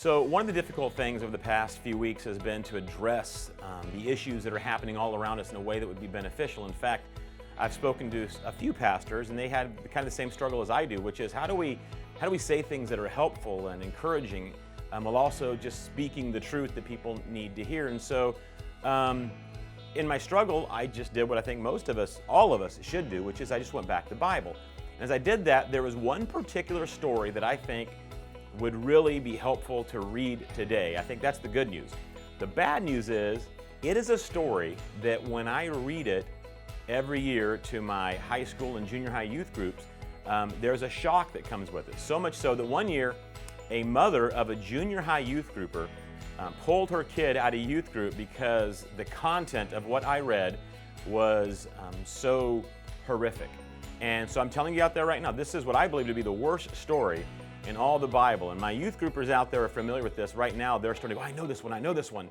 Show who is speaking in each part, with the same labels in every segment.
Speaker 1: So one of the difficult things over the past few weeks has been to address the issues that are happening all around us in a way that would be beneficial. In fact, I've spoken to a few pastors and they had kind of the same struggle as I do, which is how do we say things that are helpful and encouraging while also just speaking the truth that people need to hear. And so in my struggle, I just did what I think most of us, all of us should do, which is I just went back to the Bible. And as I did that, there was one particular story that I think would really be helpful to read today. I think that's the good news. The bad news is, it is a story that when I read it every year to my high school and junior high youth groups, there's a shock that comes with it. So much so that one year, a mother of a junior high youth grouper pulled her kid out of youth group because the content of what I read was so horrific. And so I'm telling you out there right now, this is what I believe to be the worst story in all the Bible. And my youth groupers out there are familiar with this. Right now, they're starting to go, I know this one, I know this one.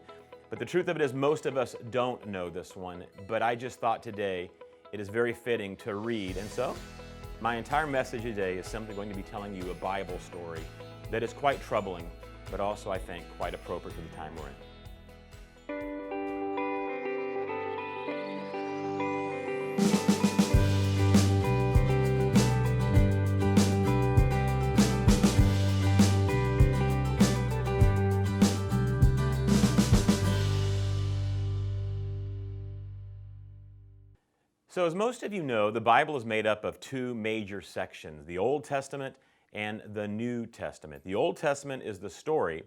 Speaker 1: But the truth of it is most of us don't know this one. But I just thought today it is very fitting to read. And so my entire message today is simply going to be telling you a Bible story that is quite troubling, but also I think quite appropriate for the time we're in. So as most of you know, the Bible is made up of two major sections, the Old Testament and the New Testament. The Old Testament is the story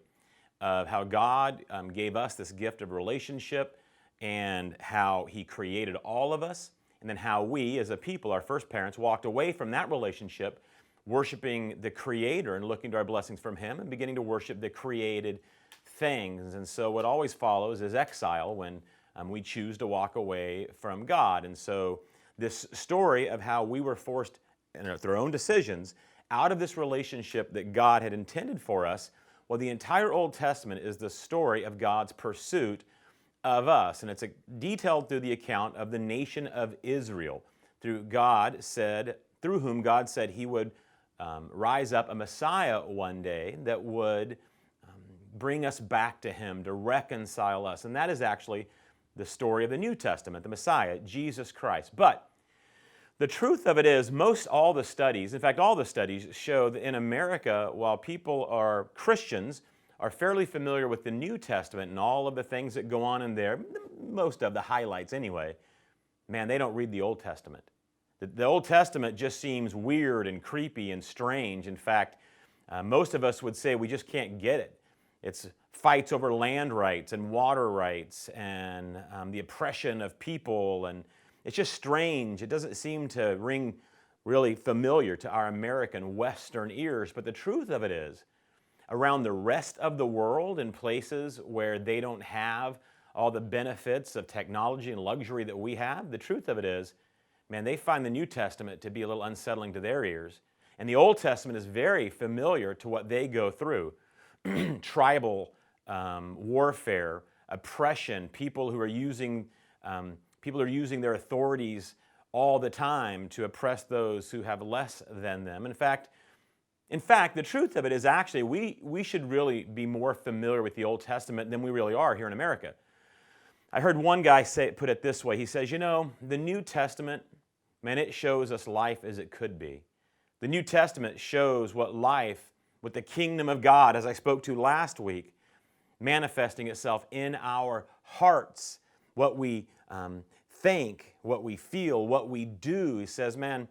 Speaker 1: of how God gave us this gift of relationship and how He created all of us, and then how we as a people, our first parents, walked away from that relationship, worshiping the Creator and looking to our blessings from Him and beginning to worship the created things. And so what always follows is exile when we choose to walk away from God. And so this story of how we were forced, through our own decisions, out of this relationship that God had intended for us, well, the entire Old Testament is the story of God's pursuit of us. And it's detailed through the account of the nation of Israel, through whom God said He would rise up a Messiah one day that would bring us back to Him, to reconcile us. And that is actually the story of the New Testament, the Messiah, Jesus Christ. But the truth of it is, all the studies show that in America, while people are Christians, are fairly familiar with the New Testament and all of the things that go on in there, most of the highlights anyway, man, they don't read the Old Testament. The Old Testament just seems weird and creepy and strange. In fact, most of us would say we just can't get it. It's fights over land rights and water rights and the oppression of people, and it's just strange. It doesn't seem to ring really familiar to our American Western ears. But the truth of it is, around the rest of the world, in places where they don't have all the benefits of technology and luxury that we have, the truth of it is, man, they find the New Testament to be a little unsettling to their ears. And the Old Testament is very familiar to what they go through. Tribal warfare, oppression, people who are using their authorities all the time to oppress those who have less than them. In fact, the truth of it is actually we should really be more familiar with the Old Testament than we really are here in America. I heard one guy put it this way. He says, the New Testament, man, it shows us life as it could be. The New Testament shows what the kingdom of God, as I spoke to last week, manifesting itself in our hearts, what we think, what we feel, what we do. He says, man,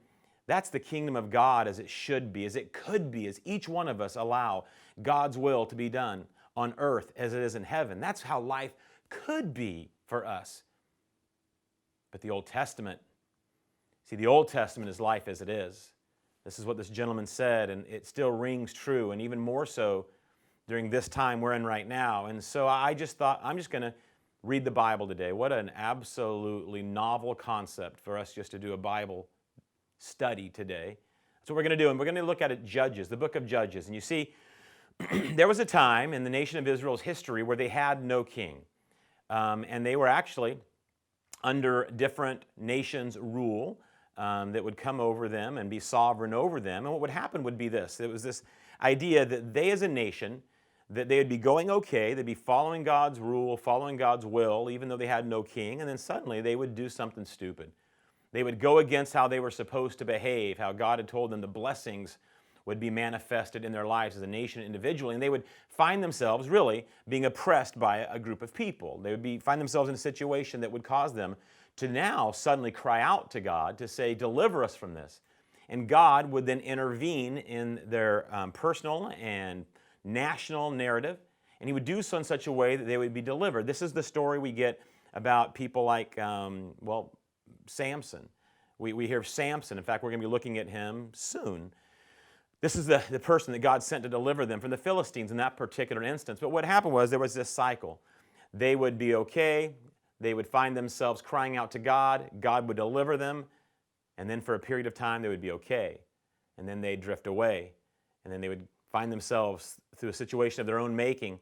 Speaker 1: that's the kingdom of God as it should be, as it could be, as each one of us allow God's will to be done on earth as it is in heaven. That's how life could be for us. But the Old Testament is life as it is. This is what this gentleman said, and it still rings true, and even more so during this time we're in right now. And so I just thought, I'm just going to read the Bible today. What an absolutely novel concept for us just to do a Bible study today. That's what we're going to do, and we're going to look at Judges, the book of Judges. And you see, there was a time in the nation of Israel's history where they had no king, and they were actually under different nations' rule. That would come over them and be sovereign over them. And what would happen would be this. It was this idea that they as a nation that they would be going okay, they'd be following God's rule, following God's will, even though they had no king, and then suddenly they would do something stupid. They would go against how they were supposed to behave, how God had told them the blessings would be manifested in their lives as a nation individually, and they would find themselves really being oppressed by a group of people. They would find themselves in a situation that would cause them to now suddenly cry out to God to say, deliver us from this. And God would then intervene in their personal and national narrative, and he would do so in such a way that they would be delivered. This is the story we get about people like, Samson. We hear of Samson. In fact, we're going to be looking at him soon. This is the person that God sent to deliver them from the Philistines in that particular instance. But what happened was there was this cycle. They would be okay. They would find themselves crying out to God. God would deliver them. And then for a period of time, they would be okay. And then they'd drift away. And then they would find themselves through a situation of their own making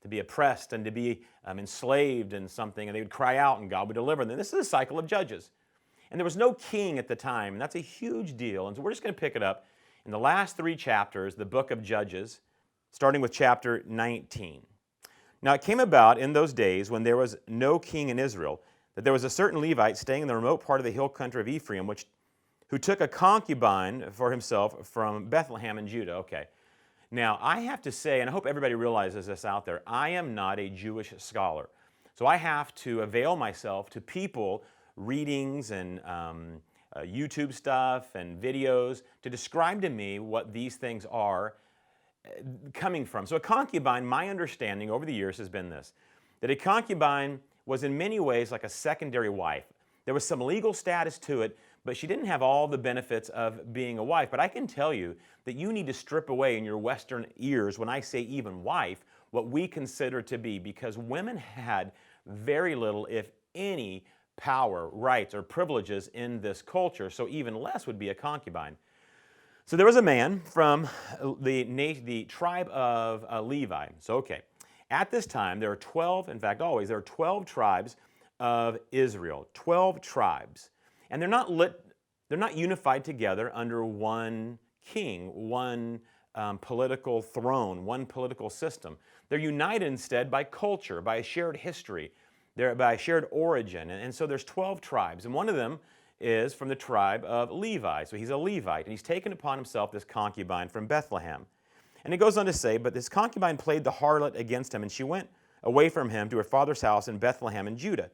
Speaker 1: to be oppressed and to be enslaved in something. And they would cry out and God would deliver them. This is a cycle of judges. And there was no king at the time. And that's a huge deal. And so we're just going to pick it up in the last 3 chapters, the book of Judges, starting with chapter 19. Now it came about in those days when there was no king in Israel, that there was a certain Levite staying in the remote part of the hill country of Ephraim, who took a concubine for himself from Bethlehem in Judah. Okay. Now, I have to say, and I hope everybody realizes this out there, I am not a Jewish scholar. So I have to avail myself to people, readings and YouTube stuff and videos to describe to me what these things are coming from. So a concubine, my understanding over the years has been this, that a concubine was in many ways like a secondary wife. There was some legal status to it, but she didn't have all the benefits of being a wife. But I can tell you that you need to strip away in your Western ears when I say even wife, what we consider to be, because women had very little, if any, power, rights, or privileges in this culture, so even less would be a concubine. So there was a man from the tribe of Levi. So, okay, at this time, there are 12, in fact, always, there are 12 tribes of Israel, 12 tribes. And they're not unified together under one king, one political throne, one political system. They're united instead by culture, by a shared history, by a shared origin. And so there's 12 tribes, and one of them is from the tribe of Levi. So he's a Levite, and he's taken upon himself this concubine from Bethlehem. And it goes on to say, but this concubine played the harlot against him, and she went away from him to her father's house in Bethlehem in Judah.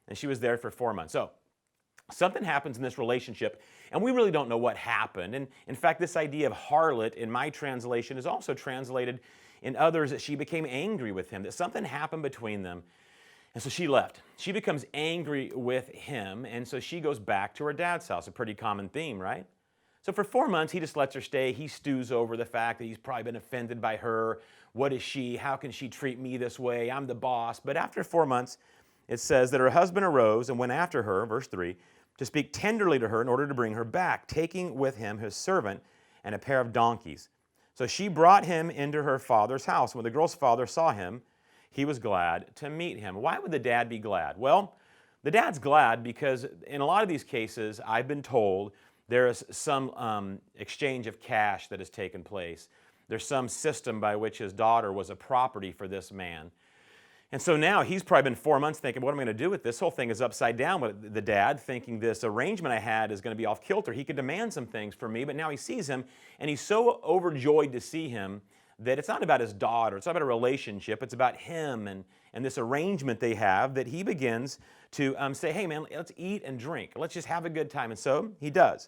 Speaker 1: And she was there for 4 months. So something happens in this relationship, and we really don't know what happened. And in fact, this idea of harlot in my translation is also translated in others that she became angry with him, that something happened between them. And so she left. She becomes angry with him, and so she goes back to her dad's house, a pretty common theme, right? So for 4 months, he just lets her stay. He stews over the fact that he's probably been offended by her. What is she? How can she treat me this way? I'm the boss. But after 4 months, it says that her husband arose and went after her, verse 3, to speak tenderly to her in order to bring her back, taking with him his servant and a pair of donkeys. So she brought him into her father's house. When the girl's father saw him, he was glad to meet him. Why would the dad be glad? Well, the dad's glad because in a lot of these cases, I've been told there is some exchange of cash that has taken place. There's some system by which his daughter was a property for this man. And so now he's probably been 4 months thinking, what am I going to do with this? Whole thing is upside down. But the dad, thinking this arrangement I had is going to be off kilter. He could demand some things from me, but now he sees him, and he's so overjoyed to see him that it's not about his daughter. It's not about a relationship. It's about him and this arrangement they have, that he begins to say, hey, man, let's eat and drink. Let's just have a good time. And so he does.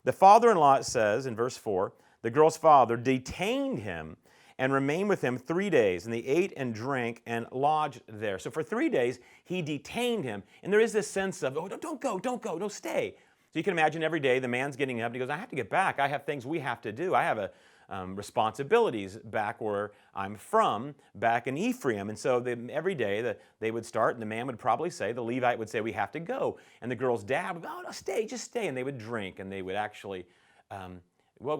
Speaker 1: The father-in-law, it says in verse 4, the girl's father detained him and remained with him 3 days. And they ate and drank and lodged there. So for 3 days, he detained him. And there is this sense of, oh, don't go, stay. So you can imagine every day the man's getting up and he goes, I have to get back. I have things we have to do. I have responsibilities back where I'm from, back in Ephraim. And so every day they would start, and the man would probably say, the Levite would say, we have to go. And the girl's dad would go, oh, no, stay, just stay. And they would drink, and they would actually,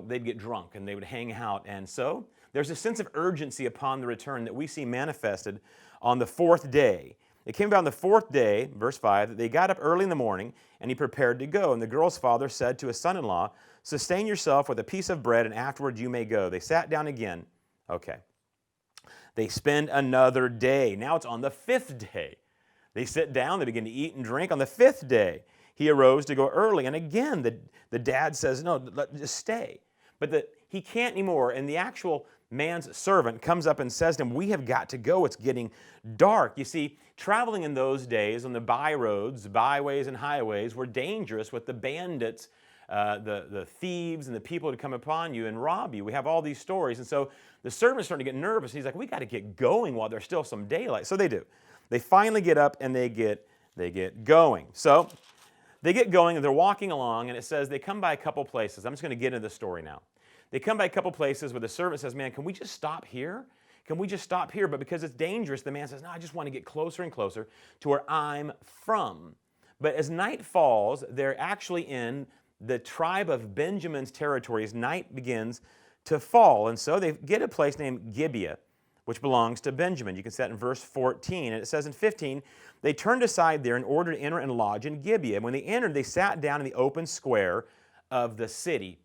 Speaker 1: they'd get drunk, and they would hang out. And so there's a sense of urgency upon the return that we see manifested on the 4th day. It came about on the 4th day, verse 5, that they got up early in the morning, and he prepared to go. And the girl's father said to his son-in-law, sustain yourself with a piece of bread, and afterward you may go. They sat down again. Okay. They spend another day. Now it's on the fifth day. They sit down, they begin to eat and drink on the fifth day. He arose to go early. And again, the dad says, no, just stay. But he can't anymore. And the actual man's servant comes up and says to him, we have got to go. It's getting dark. You see, traveling in those days on the byways and highways were dangerous with the bandits, the thieves and the people who come upon you and rob you. We have all these stories. And so the servant's starting to get nervous. He's like, we got to get going while there's still some daylight. So they do. They finally get up and they get going. So they get going and they're walking along, and it says they come by a couple places. I'm just going to get into the story now. They come by a couple places where the servant says, man, can we just stop here? Can we just stop here? But because it's dangerous, the man says, no, I just want to get closer and closer to where I'm from. But as night falls, they're actually in the tribe of Benjamin's territory as night begins to fall. And so they get a place named Gibeah, which belongs to Benjamin. You can see that in verse 14. And it says in 15, they turned aside there in order to enter and lodge in Gibeah. And when they entered, they sat down in the open square of the city.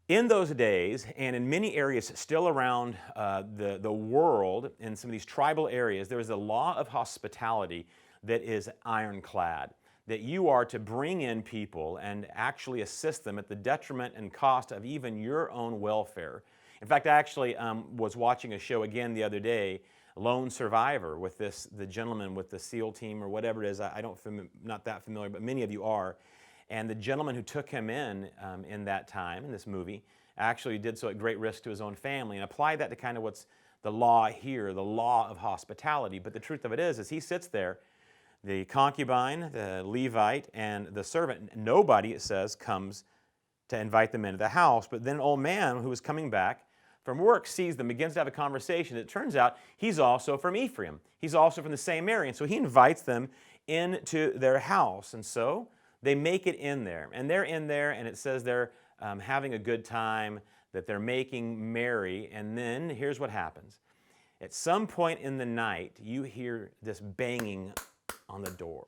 Speaker 1: In those days, and in many areas still around the world, in some of these tribal areas, there is a law of hospitality that is ironclad, that you are to bring in people and actually assist them at the detriment and cost of even your own welfare. In fact, I actually was watching a show again the other day, Lone Survivor, with the gentleman with the SEAL team or whatever it is. Not that familiar, but many of you are. And the gentleman who took him in that time, in this movie, actually did so at great risk to his own family and applied that to kind of what's the law here, the law of hospitality. But the truth of it is he sits there, the concubine, the Levite, and the servant, nobody, it says, comes to invite them into the house. But then an old man who was coming back from work sees them, begins to have a conversation. It turns out he's also from Ephraim. He's also from the same area. And so he invites them into their house. And so they make it in there. And they're in there, and it says they're having a good time, that they're making merry. And then here's what happens. At some point in the night, you hear this banging on the door.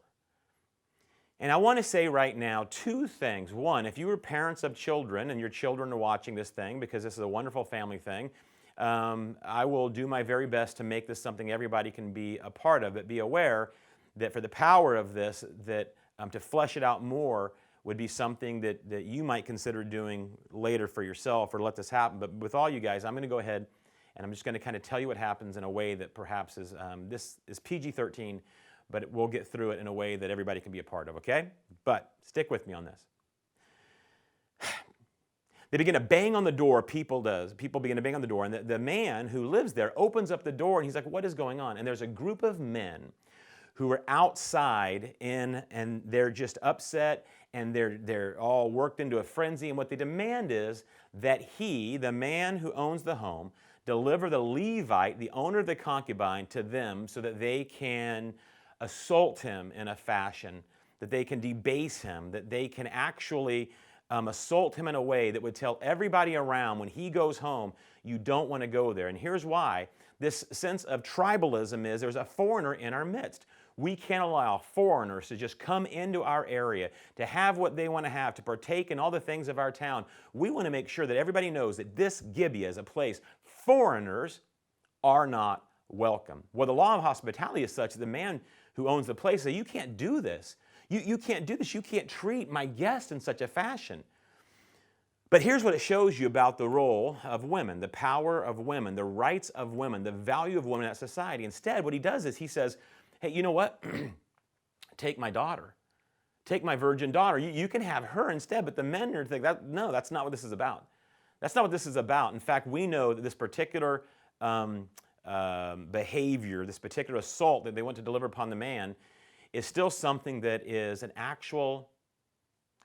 Speaker 1: And I want to say right now two things. One, if you were parents of children and your children are watching this thing, because this is a wonderful family thing, I will do my very best to make this something everybody can be a part of. But be aware that for the power of this, that to flesh it out more would be something that you might consider doing later for yourself or let this happen. But with all you guys, I'm going to go ahead and I'm just going to kind of tell you what happens in a way that perhaps is, this is PG-13, but we'll get through it in a way that everybody can be a part of, okay? But stick with me on this. They begin to bang on the door, people begin to bang on the door, and the man who lives there opens up the door, and he's like, what is going on? And there's a group of men who are outside and they're just upset, and they're all worked into a frenzy, and what they demand is that he, the man who owns the home, deliver the Levite, the owner of the concubine, to them so that they can assault him in a fashion, that they can debase him, that they can actually assault him in a way that would tell everybody around when he goes home, you don't want to go there. And here's why. This sense of tribalism is there's a foreigner in our midst. We can't allow foreigners to just come into our area, to have what they want to have, to partake in all the things of our town. We want to make sure that everybody knows that this Gibeah is a place foreigners are not welcome. Well, the law of hospitality is such that the man who owns the place says, you can't do this. You can't do this. You can't treat my guest in such a fashion. But here's what it shows you about the role of women, the power of women, the rights of women, the value of women in that society. Instead, what he does is he says, hey, you know what? Take my daughter. Take my virgin daughter. You can have her instead. But the men are thinking, no, that's not what this is about. That's not what this is about. In fact, we know that this particular behavior, this particular assault that they want to deliver upon the man is still something that is an actual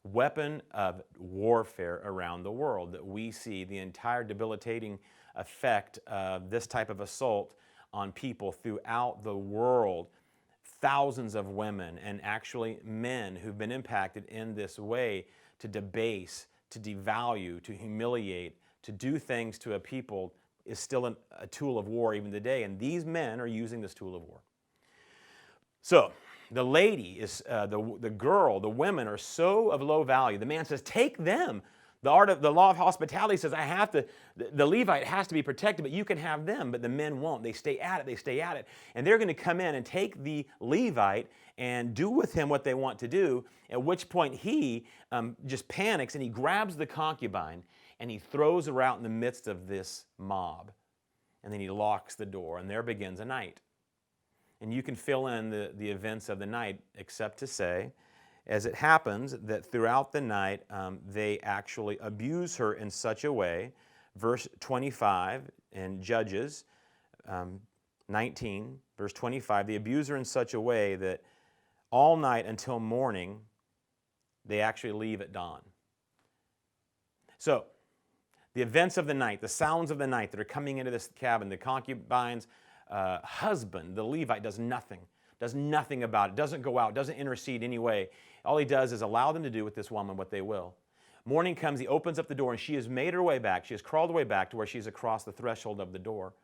Speaker 1: weapon of warfare around the world, that we see the entire debilitating effect of this type of assault on people throughout the world. Thousands of women and actually men who've been impacted in this way to debase, to devalue, to humiliate, to do things to a people is still a tool of war even today. And these men are using this tool of war. So the lady is, the girl, the women are so of low value. The man says, take them. The law of hospitality says the Levite has to be protected, but you can have them, but the men won't. They stay at it. And they're going to come in and take the Levite and do with him what they want to do, at which point he just panics and he grabs the concubine and he throws her out in the midst of this mob. And then he locks the door, and there begins a night. And you can fill in the events of the night, except to say, as it happens, that throughout the night, they actually abuse her in such a way. Verse 25 in Judges 19, verse 25, they abuse her in such a way that all night until morning, they actually leave at dawn. So, the events of the night, the sounds of the night that are coming into this cabin, the concubine's husband, the Levite, does nothing about it, doesn't go out, doesn't intercede any way. All he does is allow them to do with this woman what they will. Morning comes, he opens up the door, and she has made her way back. She has crawled her way back to where she's across the threshold of the door.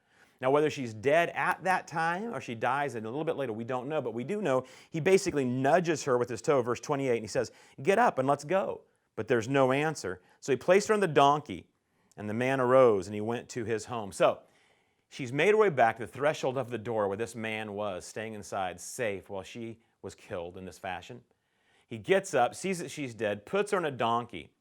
Speaker 1: Now, whether she's dead at that time or she dies a little bit later, we don't know, but we do know he basically nudges her with his toe, verse 28, and he says, "Get up and let's go." But there's no answer. So he placed her on the donkey, and the man arose and he went to his home. So she's made her way back to the threshold of the door where this man was, staying inside, safe, while she was killed in this fashion. He gets up, sees that she's dead, puts her on a donkey,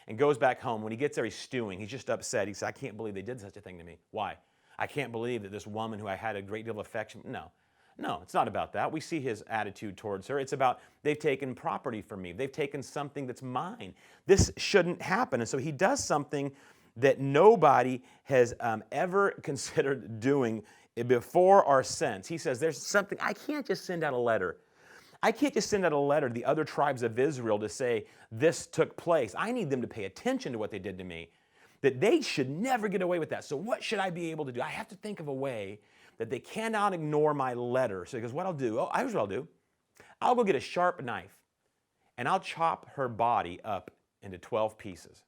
Speaker 1: and goes back home. When he gets there, he's stewing. He's just upset. He says, "I can't believe they did such a thing to me. Why? I can't believe that this woman who I had a great deal of affection..." No, it's not about that. We see his attitude towards her. It's about, they've taken property from me. They've taken something that's mine. This shouldn't happen. And so he does something that nobody has ever considered doing before or since. He says, there's something, I can't just send out a letter. I can't just send out a letter to the other tribes of Israel to say this took place. I need them to pay attention to what they did to me, that they should never get away with that. So what should I be able to do? I have to think of a way that they cannot ignore my letter. So he goes, what I'll do, here's what I'll do. I'll go get a sharp knife, and I'll chop her body up into 12 pieces.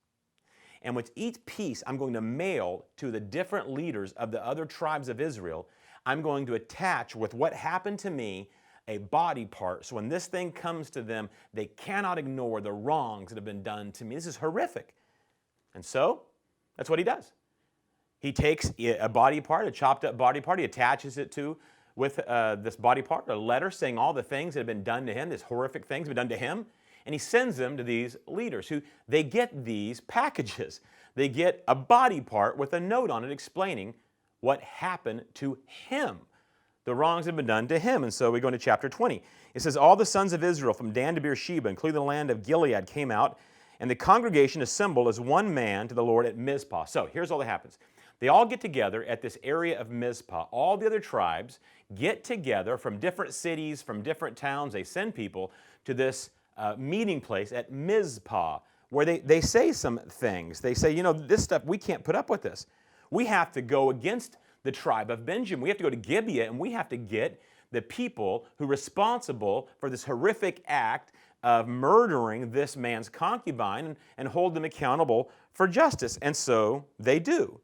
Speaker 1: And with each piece, I'm going to mail to the different leaders of the other tribes of Israel. I'm going to attach with what happened to me a body part. So when this thing comes to them, they cannot ignore the wrongs that have been done to me. This is horrific. And so that's what he does. He takes a body part, a chopped up body part, he attaches it to with this body part, a letter saying all the things that have been done to him, these horrific things have been done to him. And he sends them to these leaders who, they get these packages. They get a body part with a note on it explaining what happened to him. The wrongs have been done to him. And so we go into chapter 20. It says, all the sons of Israel from Dan to Beersheba, including the land of Gilead, came out, and the congregation assembled as one man to the Lord at Mizpah. So here's all that happens. They all get together at this area of Mizpah. All the other tribes get together from different cities, from different towns. They send people to this meeting place at Mizpah, where they say some things. They say, this stuff, we can't put up with this. We have to go against the tribe of Benjamin. We have to go to Gibeah, and we have to get the people who are responsible for this horrific act of murdering this man's concubine and hold them accountable for justice. And so they do.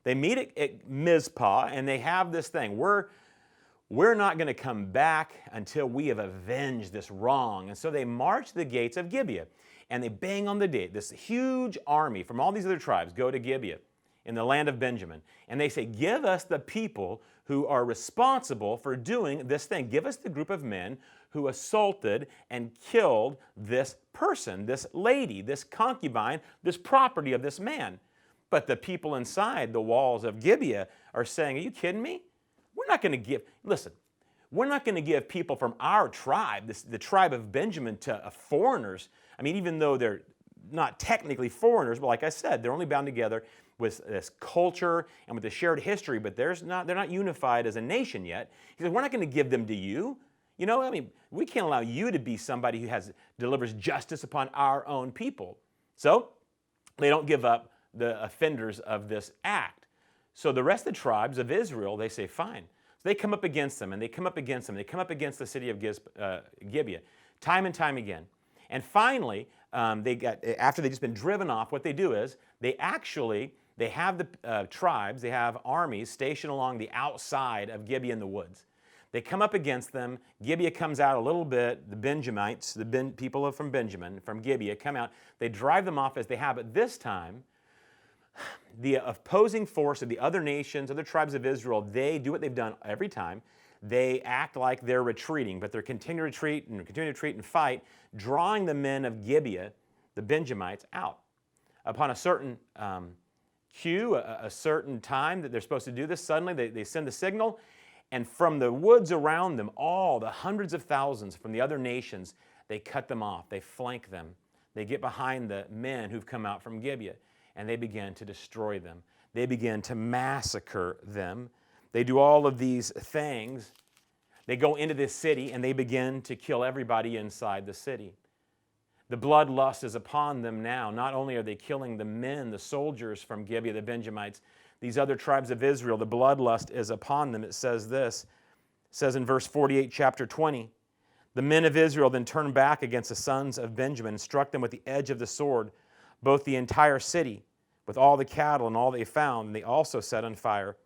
Speaker 1: They meet at Mizpah, and they have this thing. We're not going to come back until we have avenged this wrong. And so they march to the gates of Gibeah, and they bang on the gate. This huge army from all these other tribes go to Gibeah in the land of Benjamin. And they say, give us the people who are responsible for doing this thing. Give us the group of men who assaulted and killed this person, this lady, this concubine, this property of this man. But the people inside the walls of Gibeah are saying, are you kidding me? We're not going to give people from our tribe, the tribe of Benjamin, to foreigners. I mean, even though they're not technically foreigners, but like I said, they're only bound together with this culture and with the shared history, but they're not unified as a nation yet. He says, we're not going to give them to you. We can't allow you to be somebody who delivers justice upon our own people. So they don't give up the offenders of this act. So the rest of the tribes of Israel, they say, fine. So they come up against them, and they come up against them. They come up against the city of Gibeah time and time again. And finally, after they've just been driven off, what they do is they have the tribes, they have armies stationed along the outside of Gibeah in the woods. They come up against them. Gibeah comes out a little bit. The Benjamites, people from Benjamin, from Gibeah, come out. They drive them off as they have. But this time, the opposing force of the other nations, other tribes of Israel, they do what they've done every time. They act like they're retreating, but they're continuing to retreat and fight, drawing the men of Gibeah, the Benjamites, out. Upon a certain cue, a certain time that they're supposed to do this, suddenly they send the signal, and from the woods around them, all the hundreds of thousands from the other nations, they cut them off. They flank them. They get behind the men who've come out from Gibeah, and they begin to destroy them. They begin to massacre them. They do all of these things. They go into this city, and they begin to kill everybody inside the city. The bloodlust is upon them now. Not only are they killing the men, the soldiers from Gibeah, the Benjamites, these other tribes of Israel, the bloodlust is upon them. It says this, it says in verse 48, chapter 20, the men of Israel then turned back against the sons of Benjamin and struck them with the edge of the sword, both the entire city, with all the cattle and all they found, and they also set on fire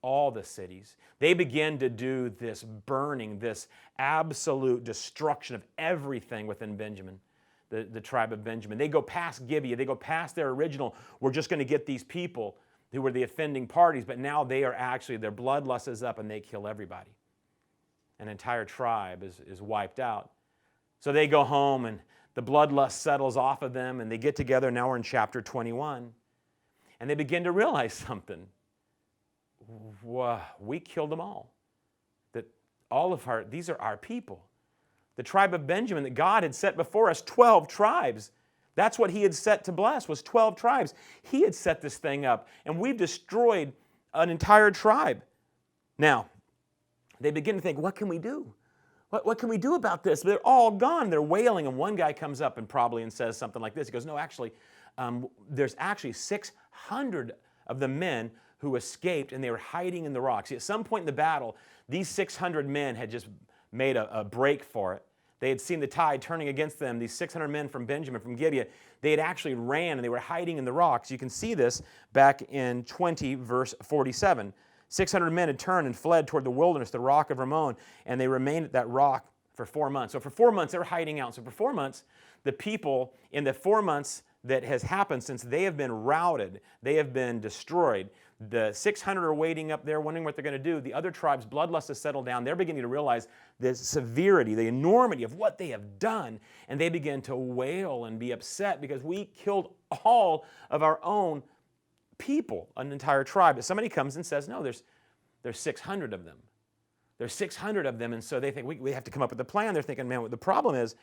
Speaker 1: all the cities. They begin to do this burning, this absolute destruction of everything within Benjamin, the tribe of Benjamin. They go past Gibeah. They go past their original, we're just going to get these people who were the offending parties, but now they are actually, their bloodlust is up and they kill everybody. An entire tribe is wiped out. So they go home and the bloodlust settles off of them and they get together. Now we're in chapter 21. And they begin to realize something. We killed them all. That these are our people. The tribe of Benjamin that God had set before us, 12 tribes. That's what he had set to bless, was 12 tribes. He had set this thing up, and we've destroyed an entire tribe. Now, they begin to think, what can we do? What can we do about this? They're all gone. They're wailing, and one guy comes up and says something like this. He goes, no, actually, there's actually 600 of the men who escaped, and they were hiding in the rocks. See, at some point in the battle, these 600 men had just made a break for it. They had seen the tide turning against them. These 600 men from Benjamin, from Gibeah, they had actually ran and they were hiding in the rocks. You can see this back in 20, verse 47. 600 men had turned and fled toward the wilderness, the rock of Ramon, and they remained at that rock for 4 months. So for 4 months, they were hiding out. So for 4 months, the people in the 4 months that has happened since they have been routed, they have been destroyed. The 600 are waiting up there, wondering what they're going to do. The other tribes' bloodlust has settled down. They're beginning to realize the severity, the enormity of what they have done, and they begin to wail and be upset because we killed all of our own people, an entire tribe. But somebody comes and says, no, there's 600 of them. There's 600 of them, and so they think we have to come up with a plan. They're thinking, man, the problem is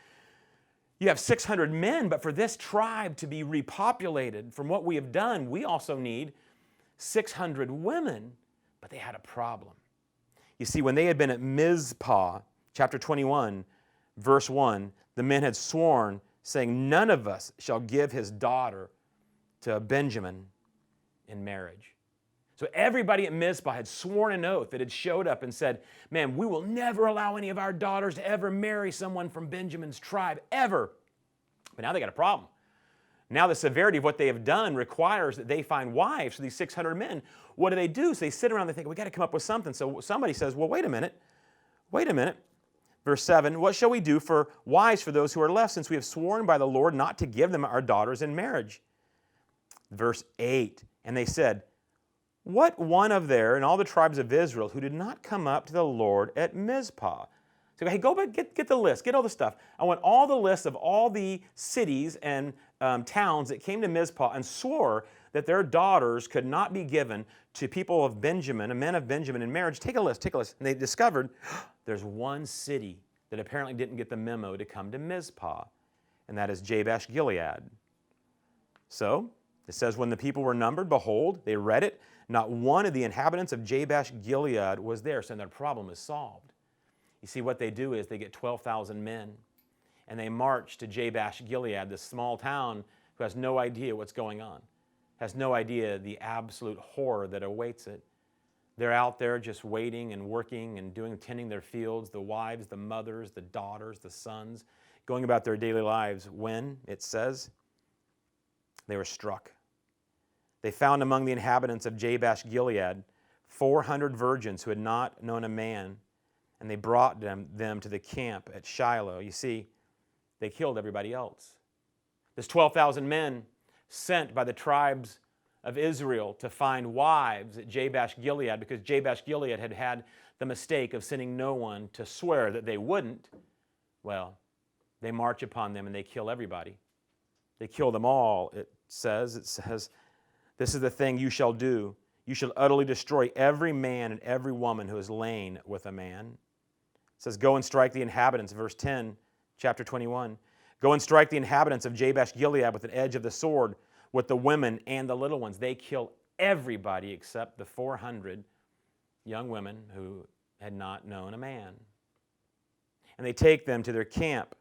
Speaker 1: you have 600 men, but for this tribe to be repopulated from what we have done, we also need 600 women, but they had a problem. You see, when they had been at Mizpah, chapter 21, verse 1, the men had sworn, saying, none of us shall give his daughter to Benjamin in marriage. So everybody at Mizpah had sworn an oath that had showed up and said, man, we will never allow any of our daughters to ever marry someone from Benjamin's tribe, ever. But now they got a problem. Now the severity of what they have done requires that they find wives for these 600 men. What do? So they sit around and they think, we got to come up with something. So somebody says, well, wait a minute. Verse 7, what shall we do for wives for those who are left, since we have sworn by the Lord not to give them our daughters in marriage? Verse 8, and they said, what one of there in all the tribes of Israel who did not come up to the Lord at Mizpah? So, hey, go back, get the list, get all the stuff. I want all the lists of all the cities and towns that came to Mizpah and swore that their daughters could not be given to people of Benjamin, men of Benjamin in marriage. Take a list. And they discovered there's one city that apparently didn't get the memo to come to Mizpah, and that is Jabesh Gilead. So it says, when the people were numbered, behold, they read it, not one of the inhabitants of Jabesh Gilead was there, so their problem is solved. You see, what they do is they get 12,000 men, and they march to Jabesh Gilead, this small town who has no idea what's going on, has no idea the absolute horror that awaits it. They're out there just waiting and working and tending their fields, the wives, the mothers, the daughters, the sons, going about their daily lives when, it says, they were struck. They found among the inhabitants of Jabesh Gilead 400 virgins who had not known a man, and they brought them to the camp at Shiloh. You see, they killed everybody else. There's 12,000 men sent by the tribes of Israel to find wives at Jabesh-Gilead, because Jabesh-Gilead had had the mistake of sending no one to swear that they wouldn't. Well, they march upon them and they kill everybody. They kill them all, it says, this is the thing you shall do. You shall utterly destroy every man and every woman who has lain with a man. It says, go and strike the inhabitants, verse 10, chapter 21. Go and strike the inhabitants of Jabesh-Gilead with an edge of the sword, with the women and the little ones. They kill everybody except the 400 young women who had not known a man. And they take them to their camp,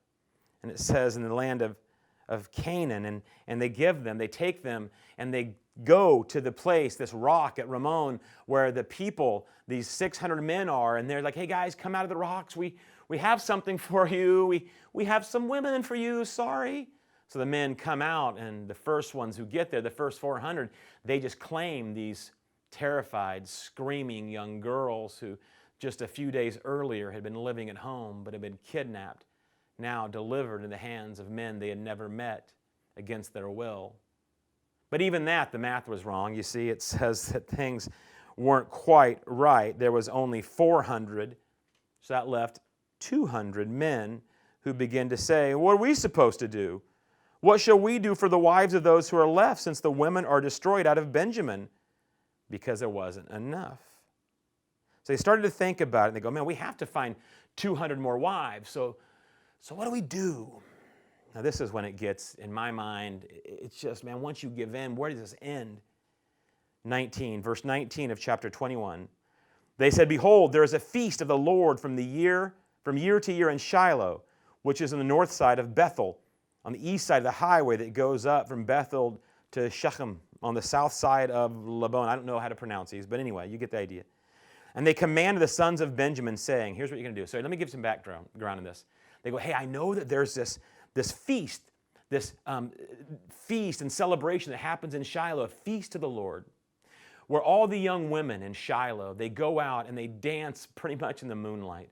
Speaker 1: and it says in the land of Canaan, and they take them, and they go to the place, this rock at Ramon, where the people, these 600 men are, and they're like, hey guys, come out of the rocks, we have something for you, we have some women for you, sorry. So the men come out, and the first ones who get there, the first 400, they just claim these terrified, screaming young girls who just a few days earlier had been living at home but had been kidnapped, now delivered in the hands of men they had never met against their will. But even that, the math was wrong. You see, it says that things weren't quite right. There was only 400, so that left 200 men who begin to say, what are we supposed to do? What shall we do for the wives of those who are left, since the women are destroyed out of Benjamin? Because there wasn't enough. So they started to think about it, and they go, man, we have to find 200 more wives, so what do we do? Now this is when it gets, in my mind, it's just, man, once you give in, where does this end? Verse 19 of chapter 21. They said, behold, there is a feast of the Lord from year to year in Shiloh, which is on the north side of Bethel, on the east side of the highway that goes up from Bethel to Shechem, on the south side of Labon. I don't know how to pronounce these, but anyway, you get the idea. And they commanded the sons of Benjamin, saying, here's what you're going to do. So let me give some background on this. They go, hey, I know that there's this feast, feast and celebration that happens in Shiloh, a feast to the Lord, where all the young women in Shiloh, they go out and they dance pretty much in the moonlight.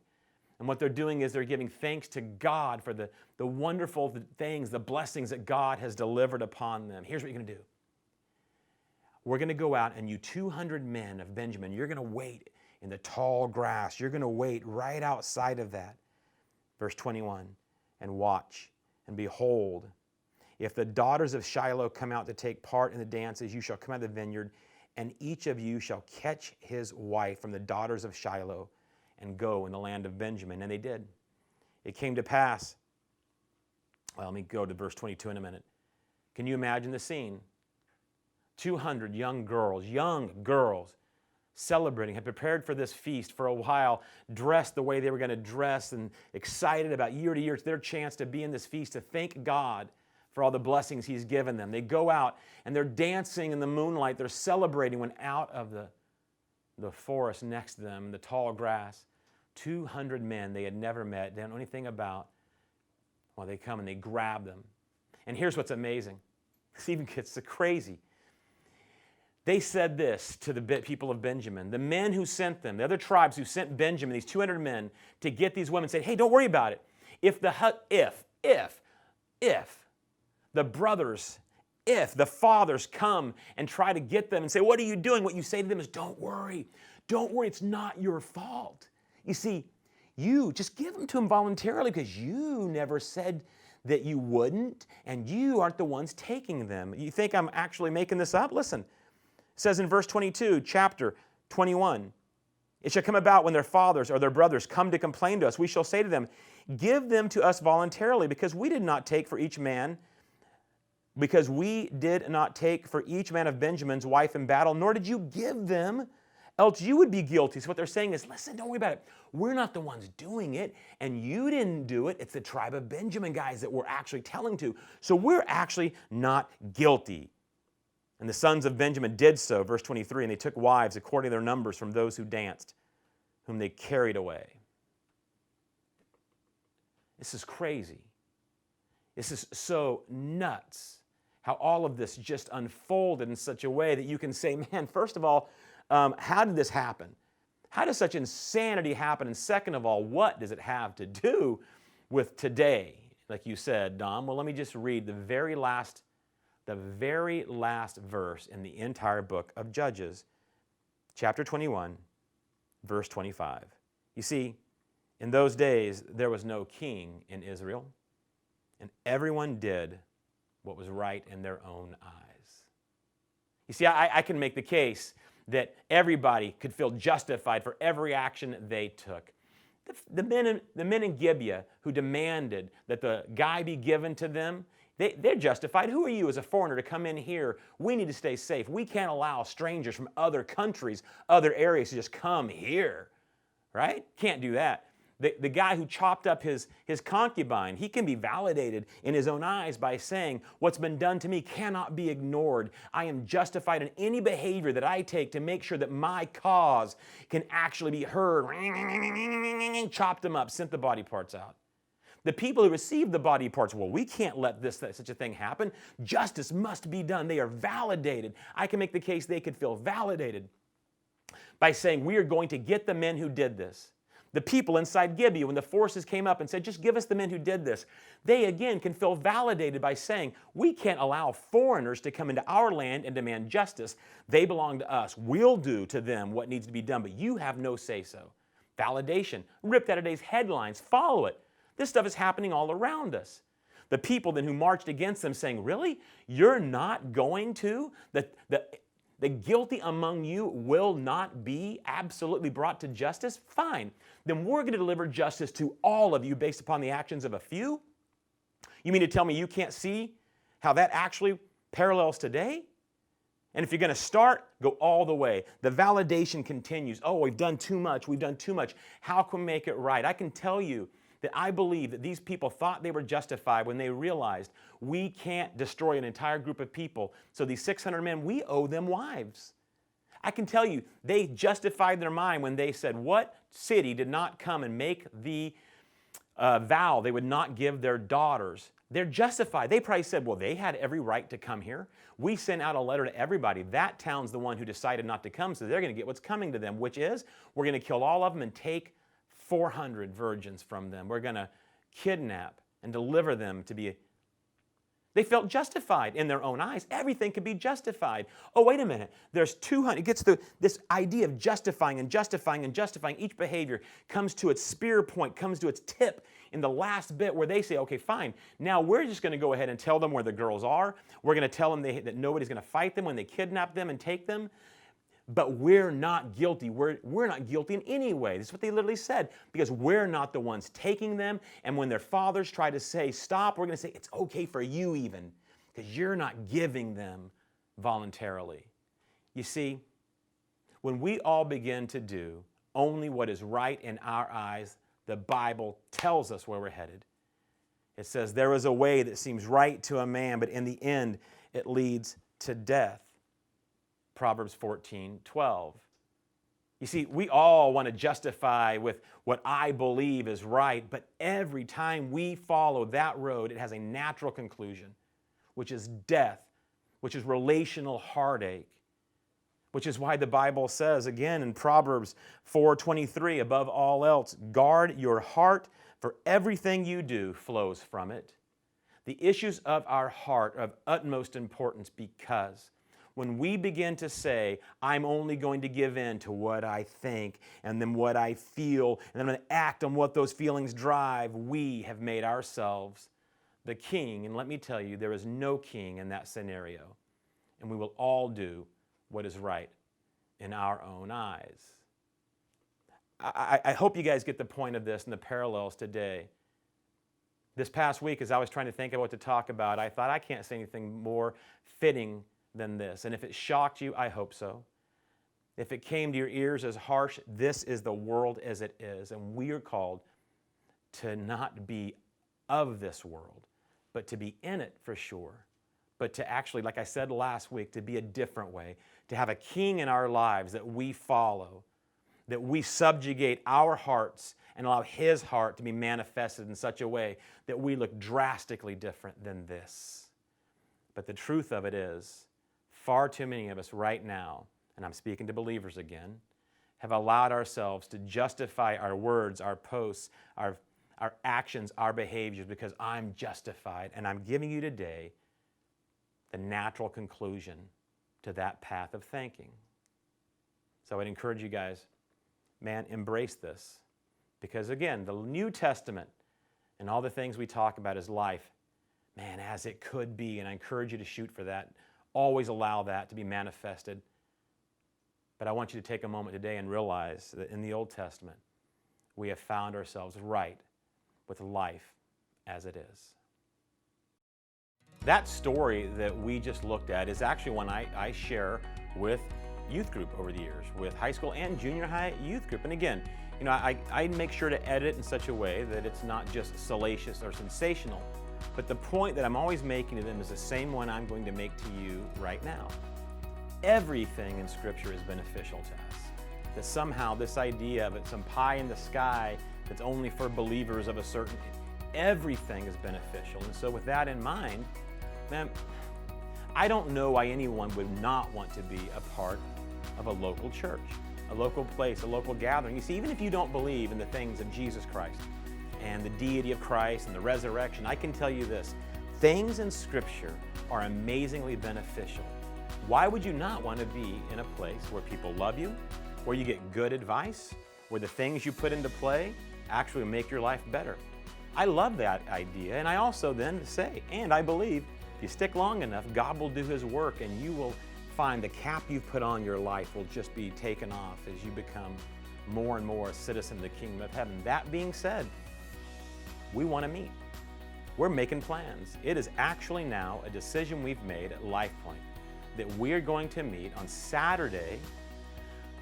Speaker 1: And what they're doing is they're giving thanks to God for the wonderful things, the blessings that God has delivered upon them. Here's what you're going to do. We're going to go out, and you 200 men of Benjamin, you're going to wait in the tall grass. You're going to wait right outside of that. Verse 21, and watch, and behold, if the daughters of Shiloh come out to take part in the dances, you shall come out of the vineyard, and each of you shall catch his wife from the daughters of Shiloh and go in the land of Benjamin. And they did. It came to pass. Well, let me go to verse 22 in a minute. Can you imagine the scene? 200 young girls, celebrating, had prepared for this feast for a while, dressed the way they were going to dress, and excited about year to year. It's their chance to be in this feast, to thank God for all the blessings He's given them. They go out, and they're dancing in the moonlight. They're celebrating when out of the forest next to them, the tall grass, 200 men they had never met, they don't know anything about. Well, they come and they grab them. And here's what's amazing. This even gets so crazy. They said this to the people of Benjamin. The men who sent them, the other tribes who sent Benjamin, these 200 men, to get these women, said, hey, don't worry about it. If the brothers, if the fathers come and try to get them and say, what are you doing? What you say to them is, don't worry. Don't worry. It's not your fault. You see, you just give them to them voluntarily because you never said that you wouldn't, and you aren't the ones taking them. You think I'm actually making this up? Listen. It says in verse 22, chapter 21, it shall come about when their fathers or their brothers come to complain to us, we shall say to them, give them to us voluntarily, because we did not take for each man of Benjamin's wife in battle, nor did you give them, else you would be guilty. So what they're saying is, listen, don't worry about it. We're not the ones doing it, and you didn't do it. It's the tribe of Benjamin guys that we're actually telling to. So we're actually not guilty. And the sons of Benjamin did so, verse 23, and they took wives according to their numbers from those who danced, whom they carried away. This is crazy. This is so nuts how all of this just unfolded in such a way that you can say, man, first of all, how did this happen? How does such insanity happen? And second of all, what does it have to do with today? Like you said, Dom, well, let me just read the very last verse in the entire book of Judges, chapter 21, verse 25. You see, in those days, there was no king in Israel, and everyone did what was right in their own eyes. You see, I can make the case that everybody could feel justified for every action they took. The men in Gibeah who demanded that the guy be given to them, they're justified. Who are you as a foreigner to come in here? We need to stay safe. We can't allow strangers from other countries, other areas to just come here, right? Can't do that. The guy who chopped up his concubine, he can be validated in his own eyes by saying, what's been done to me cannot be ignored. I am justified in any behavior that I take to make sure that my cause can actually be heard. Chopped them up, sent the body parts out. The people who received the body parts, well, we can't let such a thing happen. Justice must be done. They are validated. I can make the case they could feel validated by saying, we are going to get the men who did this. The people inside Gibeah, when the forces came up and said, just give us the men who did this, they again can feel validated by saying, we can't allow foreigners to come into our land and demand justice. They belong to us. We'll do to them what needs to be done, but you have no say-so. Validation, ripped out of today's headlines, follow it. This stuff is happening all around us. The people then who marched against them saying, really? You're not going to? The guilty among you will not be absolutely brought to justice? Fine. Then we're going to deliver justice to all of you based upon the actions of a few? You mean to tell me you can't see how that actually parallels today? And if you're going to start, go all the way. The validation continues. Oh, we've done too much. We've done too much. How can we make it right? I can tell you that I believe that these people thought they were justified when they realized we can't destroy an entire group of people. So these 600 men, we owe them wives. I can tell you, they justified their mind when they said, what city did not come and make the vow they would not give their daughters? They're justified. They probably said, well, they had every right to come here. We sent out a letter to everybody. That town's the one who decided not to come, so they're going to get what's coming to them, which is we're going to kill all of them and take 400 virgins from them. We're going to kidnap and deliver them to be... They felt justified in their own eyes. Everything could be justified. Oh, wait a minute. There's 200. It gets to this idea of justifying and justifying and justifying. Each behavior comes to its spear point, comes to its tip in the last bit where they say, okay, fine. Now we're just going to go ahead and tell them where the girls are. We're going to tell them that nobody's going to fight them when they kidnap them and take them. But we're not guilty. We're not guilty in any way. This is what they literally said, because we're not the ones taking them. And when their fathers try to say, stop, we're going to say, it's okay for you even, because you're not giving them voluntarily. You see, when we all begin to do only what is right in our eyes, the Bible tells us where we're headed. It says, there is a way that seems right to a man, but in the end, it leads to death. Proverbs 14:12. You see, we all want to justify with what I believe is right, but every time we follow that road, it has a natural conclusion, which is death, which is relational heartache, which is why the Bible says, again in Proverbs 4:23, above all else, guard your heart, for everything you do flows from it. The issues of our heart are of utmost importance, because when we begin to say, I'm only going to give in to what I think and then what I feel, and I'm going to act on what those feelings drive, we have made ourselves the king. And let me tell you, there is no king in that scenario. And we will all do what is right in our own eyes. I hope you guys get the point of this and the parallels today. This past week, as I was trying to think of what to talk about, I thought I can't say anything more fitting than this. And if it shocked you, I hope so. If it came to your ears as harsh, this is the world as it is. And we are called to not be of this world, but to be in it for sure. But to actually, like I said last week, to be a different way, to have a king in our lives that we follow, that we subjugate our hearts and allow His heart to be manifested in such a way that we look drastically different than this. But the truth of it is, far too many of us right now, and I'm speaking to believers again, have allowed ourselves to justify our words, our posts, our actions, our behaviors because I'm justified. And I'm giving you today the natural conclusion to that path of thinking. So I'd encourage you guys, man, embrace this. Because again, the New Testament and all the things we talk about is life, man, as it could be. And I encourage you to shoot for that. Always allow that to be manifested. But I want you to take a moment today and realize that in the Old Testament, we have found ourselves right with life as it is. That story that we just looked at is actually one I share with youth group over the years, with high school and junior high youth group. And again, you know, I make sure to edit it in such a way that it's not just salacious or sensational, but the point that I'm always making to them is the same one I'm going to make to you right now. Everything in Scripture is beneficial to us. That somehow this idea of it, some pie in the sky that's only for believers of a certain, everything is beneficial. And so with that in mind, man, I don't know why anyone would not want to be a part of a local church, a local place, a local gathering. You see, even if you don't believe in the things of Jesus Christ and the deity of Christ and the resurrection, I can tell you this, things in Scripture are amazingly beneficial. Why would you not want to be in a place where people love you, where you get good advice, where the things you put into play actually make your life better? I love that idea, and I also then say, and I believe, if you stick long enough, God will do His work, and you will find the cap you've put on your life will just be taken off as you become more and more a citizen of the kingdom of heaven. That being said, we want to meet. We're making plans. It is actually now a decision we've made at LifePoint that we're going to meet on Saturday,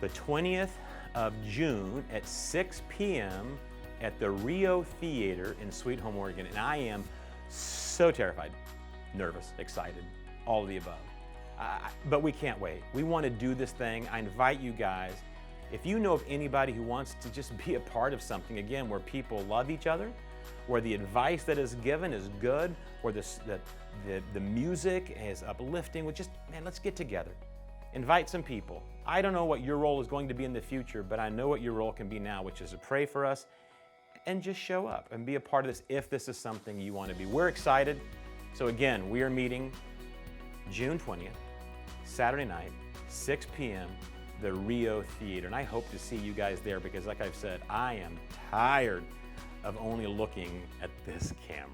Speaker 1: the 20th of June at 6 p.m. at the Rio Theater in Sweet Home, Oregon. And I am so terrified, nervous, excited, all of the above. But we can't wait. We want to do this thing. I invite you guys, if you know of anybody who wants to just be a part of something, again, where people love each other, where the advice that is given is good, where the music is uplifting, man, let's get together. Invite some people. I don't know what your role is going to be in the future, but I know what your role can be now, which is to pray for us and just show up and be a part of this if this is something you want to be. We're excited. So again, we are meeting June 20th, Saturday night, 6 p.m., the Rio Theater. And I hope to see you guys there because like I've said, I am tired of only looking at this camera.